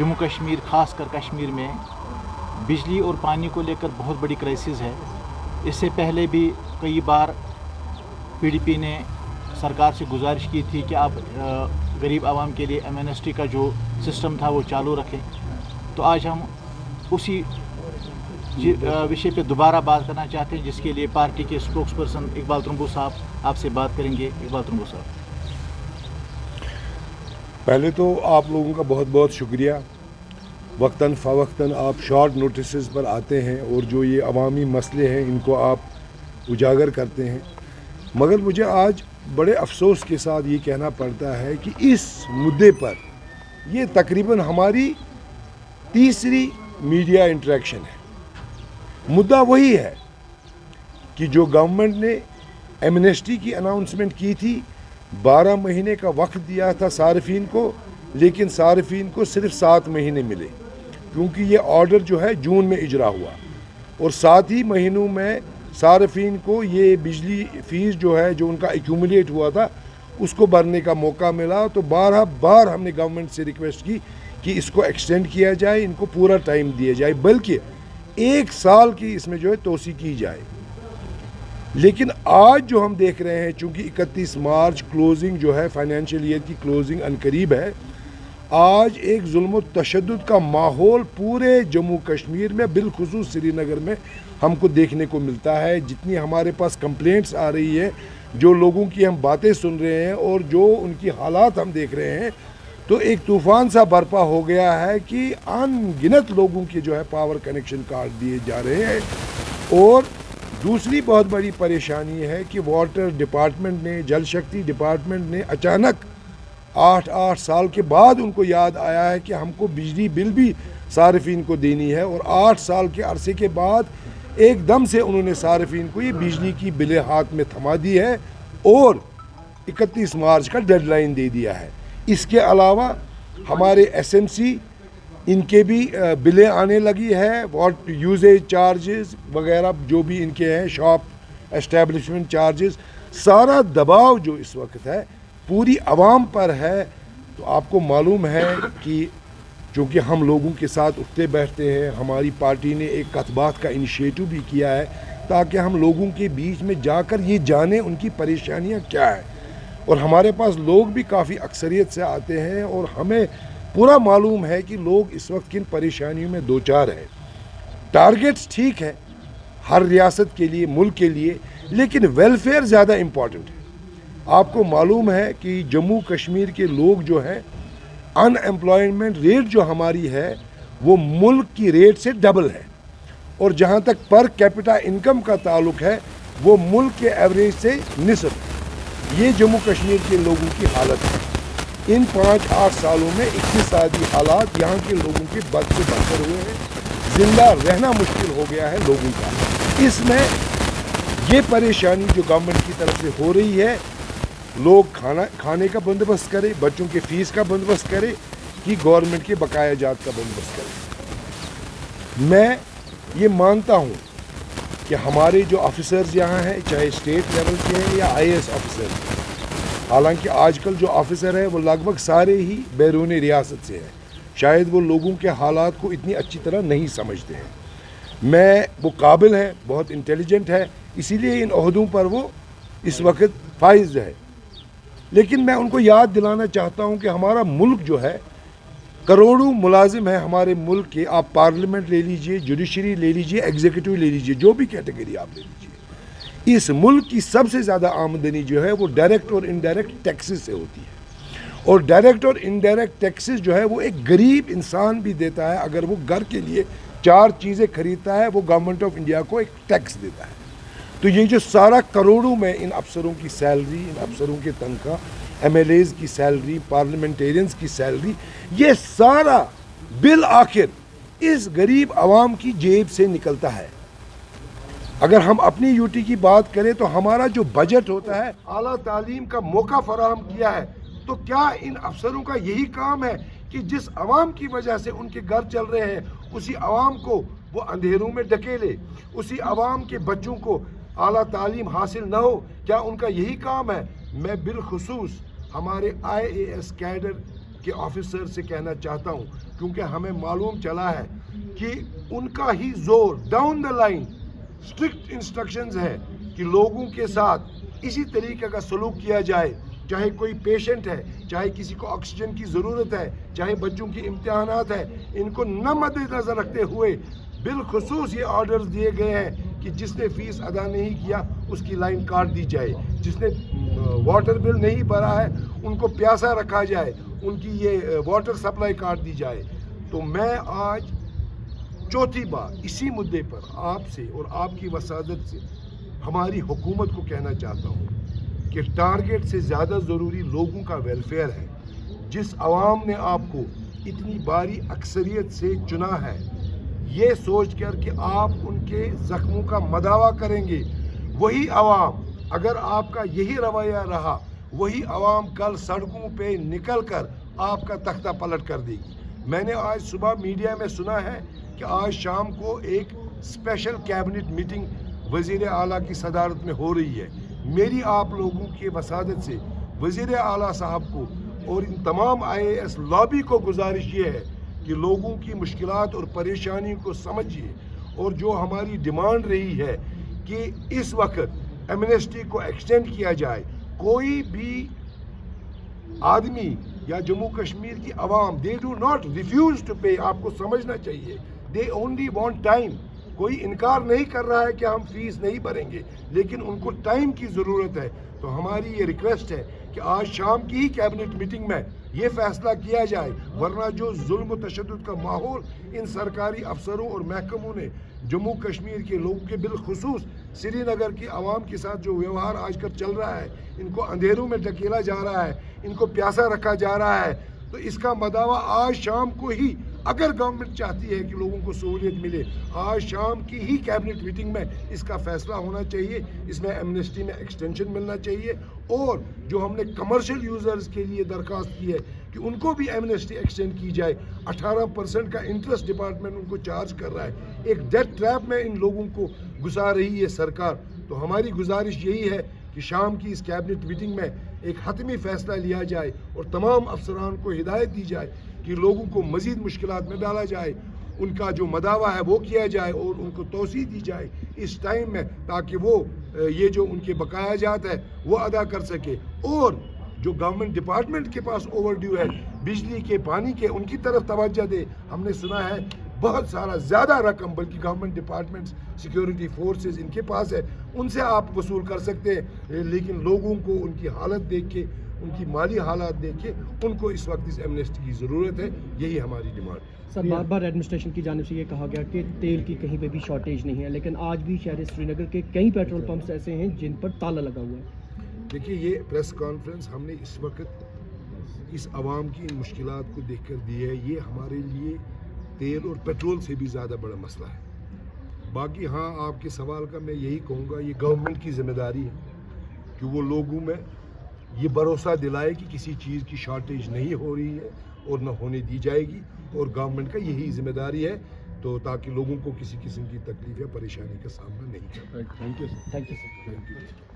जम्मू कश्मीर खास कर कश्मीर में बिजली और पानी को लेकर बहुत बड़ी क्राइसिस है। इससे पहले भी कई बार पीडीपी ने सरकार से गुजारिश की थी कि आप गरीब आवाम के लिए एमएनएसटी का जो सिस्टम था वो चालू रखें। तो आज हम उसी विषय पे दोबारा बात करना चाहते हैं, जिसके लिए पार्टी के स्पोक्स पर्सन इकबाल तंबू साहब आपसे बात करेंगे। इकबाल तंबू साहब, पहले तो आप लोगों का बहुत बहुत शुक्रिया। वक्तन फ़वक्तन आप शॉर्ट नोटिस पर आते हैं और जो ये अवामी मसले हैं इनको आप उजागर करते हैं। मगर मुझे आज बड़े अफसोस के साथ ये कहना पड़ता है कि इस मुद्दे पर ये तकरीबन हमारी तीसरी मीडिया इंटरेक्शन है। मुद्दा वही है कि जो गवर्नमेंट ने एमनेस्टी की अनाउंसमेंट की थी, 12 महीने का वक्त दिया था सार्फिन को, लेकिन सार्फिन को सिर्फ 7 महीने मिले, क्योंकि ये ऑर्डर जो है जून में इजरा हुआ और 7 ही महीनों में सार्फिन को ये बिजली फीस जो है जो उनका एक्यूमुलेट हुआ था उसको भरने का मौका मिला। तो 12 बार हमने गवर्नमेंट से रिक्वेस्ट की कि इसको एक्सटेंड किया जाए, इनको पूरा टाइम दिया जाए, बल्कि 1 साल की इसमें जो है तोसी की जाए। लेकिन आज जो हम देख रहे हैं, चूँकि 31 मार्च क्लोजिंग जो है फाइनेंशियल ईयर की क्लोजिंग अनकरीब है, आज एक जुल्म व तशद्दुद का माहौल पूरे जम्मू कश्मीर में बिलखुसूस श्रीनगर में हमको देखने को मिलता है। जितनी हमारे पास कंप्लेंट्स आ रही है, जो लोगों की हम बातें सुन रहे हैं और जो उनकी हालात हम देख रहे हैं, तो एक तूफ़ान सा बर्पा हो गया है कि अनगिनत लोगों के जो है पावर कनेक्शन काट दिए जा रहे हैं। और दूसरी बहुत बड़ी परेशानी है कि वाटर डिपार्टमेंट ने, जल शक्ति डिपार्टमेंट ने अचानक 8 साल के बाद उनको याद आया है कि हमको बिजली बिल भी सार्फिन को देनी है, और 8 साल के अरसे के बाद एकदम से उन्होंने सार्फिन को ये बिजली की बिलें हाथ में थमा दी है और 31 मार्च का डेडलाइन दे दिया है। इसके अलावा हमारे एसएमसी इनके भी बिलें आने लगी है, वाट यूजेज चार्जेस वगैरह जो भी इनके हैं, शॉप एस्टेब्लिशमेंट चार्जेस, सारा दबाव जो इस वक्त है पूरी आवाम पर है। तो आपको मालूम है कि चूँकि हम लोगों के साथ उठते बैठते हैं, हमारी पार्टी ने एक कतबात का इनिशिएटिव भी किया है ताकि हम लोगों के बीच में जाकर ये जानें उनकी परेशानियां क्या है। और हमारे पास लोग भी काफ़ी अक्सरियत से आते हैं और हमें पूरा मालूम है कि लोग इस वक्त किन परेशानियों में दो चार हैं। टारगेट्स ठीक है हर रियासत के लिए, मुल्क के लिए, लेकिन वेलफेयर ज़्यादा इम्पॉर्टेंट है। आपको मालूम है कि जम्मू कश्मीर के लोग जो हैं, अनएम्प्लॉयमेंट रेट जो हमारी है वो मुल्क की रेट से डबल है, और जहाँ तक पर कैपिटा इनकम का ताल्लुक है वो मुल्क के एवरेज से निस्फ है। ये जम्मू कश्मीर के लोगों की हालत है। इन 5-8 सालों में इक्तिसादी हालात यहाँ के लोगों के बद से बदतर हुए हैं, जिंदा रहना मुश्किल हो गया है लोगों का। इसमें ये परेशानी जो गवर्नमेंट की तरफ से हो रही है, लोग खाने का बंदोबस्त करें, बच्चों के फीस का बंदोबस्त करें कि गवर्नमेंट के बकाया जात का बंदोबस्त करें। मैं ये मानता हूँ कि हमारे जो ऑफिसर्स यहाँ हैं, चाहे स्टेट लेवल के हैं या आईएएस ऑफिसर, हालांकि आजकल जो ऑफिसर है वो लगभग सारे ही बैरून रियासत से हैं, शायद वो लोगों के हालात को इतनी अच्छी तरह नहीं समझते हैं। वो काबिल है, बहुत इंटेलिजेंट है, इसीलिए इन ओहदों पर वो इस वक्त फाइज है। लेकिन मैं उनको याद दिलाना चाहता हूँ कि हमारा मुल्क जो है, करोड़ों मुलाजिम है हमारे मुल्क के। आप पार्लियामेंट ले लीजिए, जुडिशरी ले लीजिए, एग्जीक्यूटिव ले लीजिए, जो भी कैटेगरी आप ले लीजिए, इस मुल्क की सबसे ज़्यादा आमदनी जो है वो डायरेक्ट और इनडायरेक्ट टैक्सेस से होती है। और डायरेक्ट और इनडायरेक्ट टैक्सेस जो है वो एक गरीब इंसान भी देता है। अगर वो घर के लिए 4 चीज़ें खरीदता है, वो गवर्नमेंट ऑफ इंडिया को एक टैक्स देता है। तो ये जो सारा करोड़ों में इन अफसरों की सैलरी, इन अफसरों के तनख्वाह, एमएलएज की सैलरी, पार्लियामेंटेरियंस की सैलरी, ये सारा बिल आखिर इस गरीब आवाम की जेब से निकलता है। अगर हम अपनी यूटी की बात करें तो हमारा जो बजट होता है, आला तालीम का मौका फराहम किया है, तो क्या इन अफसरों का यही काम है कि जिस आवाम की वजह से उनके घर चल रहे हैं, उसी आवाम को वो अंधेरों में ढकेले, उसी आवाम के बच्चों को आला तालीम हासिल न हो? क्या उनका यही काम है? मैं बिलखुसूस हमारे IAS कैडर کے آفیسر سے کہنا چاہتا ہوں، کیونکہ ہمیں معلوم چلا ہے کہ ان کا ہی زور down the line strict instructions ہے کہ لوگوں کے ساتھ اسی طریقے کا سلوک کیا جائے، چاہے کوئی پیشنٹ ہے، چاہے کسی کو آکسیجن کی ضرورت ہے، چاہے بچوں کی امتحانات ہے، ان کو نہ مد نظر رکھتے ہوئے بالخصوص یہ آرڈرز دیے گئے ہیں کہ جس نے فیس ادا نہیں کیا اس کی لائن کاٹ دی جائے، جس نے واٹر بل نہیں بھرا ہے ان کو پیاسا رکھا جائے، ان کی یہ واٹر سپلائی کاٹ دی جائے۔ تو میں آج چوتھی بار اسی مدعے پر آپ سے اور آپ کی وسادت سے ہماری حکومت کو کہنا چاہتا ہوں کہ ٹارگٹ سے زیادہ ضروری لوگوں کا ویلفیئر ہے۔ جس عوام نے آپ کو اتنی باری اکثریت سے چنا ہے، یہ سوچ کر کہ آپ ان کے زخموں کا مداوا کریں گے، وہی عوام اگر آپ کا یہی رویہ رہا، وہی عوام کل سڑکوں پہ نکل کر آپ کا تختہ پلٹ کر دے گی۔ میں نے آج صبح میڈیا میں سنا ہے کہ آج شام کو ایک اسپیشل کیبنٹ میٹنگ وزیر اعلیٰ کی صدارت میں ہو رہی ہے۔ میری آپ لوگوں کی وسادت سے وزیر اعلیٰ صاحب کو اور ان تمام IAS لابی کو گزارش یہ ہے کہ لوگوں کی مشکلات اور پریشانیوں کو سمجھیے، اور جو ہماری ڈیمانڈ رہی ہے کہ اس وقت ایمنسٹی کو ایکسٹینڈ کیا جائے، کوئی بھی آدمی یا جموں کشمیر کی عوام they do not refuse to pay، آپ کو سمجھنا چاہیے they only want time۔ کوئی انکار نہیں کر رہا ہے کہ ہم فیس نہیں بھریں گے، لیکن ان کو ٹائم کی ضرورت ہے۔ تو ہماری یہ ریکویسٹ ہے کہ آج شام کی ہی کیبنٹ میٹنگ میں یہ فیصلہ کیا جائے، ورنہ جو ظلم و تشدد کا ماحول ان سرکاری افسروں اور محکموں نے جموں کشمیر کے لوگوں کے بالخصوص سری نگر کی عوام کے ساتھ جو ویوہار آج کل چل رہا ہے، ان کو اندھیروں میں ڈھکیلا جا رہا ہے، ان کو پیاسا رکھا جا رہا ہے، تو اس کا مداوا آج شام کو ہی، اگر گورنمنٹ چاہتی ہے کہ لوگوں کو سہولیت ملے، آج شام کی ہی کیبنٹ میٹنگ میں اس کا فیصلہ ہونا چاہیے۔ اس میں ایمنسٹی میں ایکسٹینشن ملنا چاہیے، اور جو ہم نے کمرشل یوزرز کے لیے درخواست کی ہے کہ ان کو بھی ایمنسٹی ایکسٹینڈ کی جائے۔ 18% کا انٹرسٹ ڈپارٹمنٹ ان کو چارج کر رہا ہے، ایک ڈیٹ ٹریپ میں ان لوگوں کو گھسا رہی ہے سرکار۔ تو ہماری گزارش یہی ہے کہ شام کی اس کیبنٹ میٹنگ میں ایک حتمی فیصلہ لیا جائے اور تمام افسران کو ہدایت دی جائے کہ لوگوں کو مزید مشکلات میں ڈالا جائے، ان کا جو مداوا ہے وہ کیا جائے اور ان کو توسیع دی جائے اس ٹائم میں، تاکہ وہ یہ جو ان کے بقایا جات ہے وہ ادا کر سکے، اور جو گورنمنٹ ڈپارٹمنٹ کے پاس اوور ڈیو ہے بجلی کے، پانی کے، ان کی طرف توجہ دے۔ ہم نے سنا ہے بہت سارا زیادہ رقم بلکہ government departments, security forces in کے پاس ہے، ان سے آپ وصول کر سکتے ہیں، لیکن لوگوں کو ان کی حالت دیکھ کے، ان کی مالی حالات دیکھ کے ان کو اس وقت اس ایمنسٹی کی ضرورت ہے۔ یہی ہماری ڈیمانڈ ہے۔ سر، بار بار ایڈمنسٹریشن کی جانب سے یہ کہا گیا کہ تیل کی کہیں پہ بھی شارٹیج نہیں ہے، لیکن آج بھی شہر سری نگر کے کئی پیٹرول پمپس ایسے ہیں جن پر تالا لگا ہوا ہے۔ دیکھیے، یہ پریس کانفرنس ہم نے اس وقت اس عوام کی ان مشکلات کو دیکھ کر دی ہے۔ یہ ہمارے لیے تیل اور پیٹرول سے بھی زیادہ بڑا مسئلہ ہے۔ باقی ہاں، آپ کے سوال کا میں یہی کہوں گا، یہ گورنمنٹ کی ذمہ داری ہے کہ وہ لوگوں میں یہ بھروسہ دلائے کہ کسی چیز کی شارٹیج نہیں ہو رہی ہے اور نہ ہونے دی جائے گی، اور گورنمنٹ کا یہی ذمہ داری ہے، تو تاکہ لوگوں کو کسی قسم کی تکلیف یا پریشانی کا سامنا نہیں کرنا۔ Thank you sir.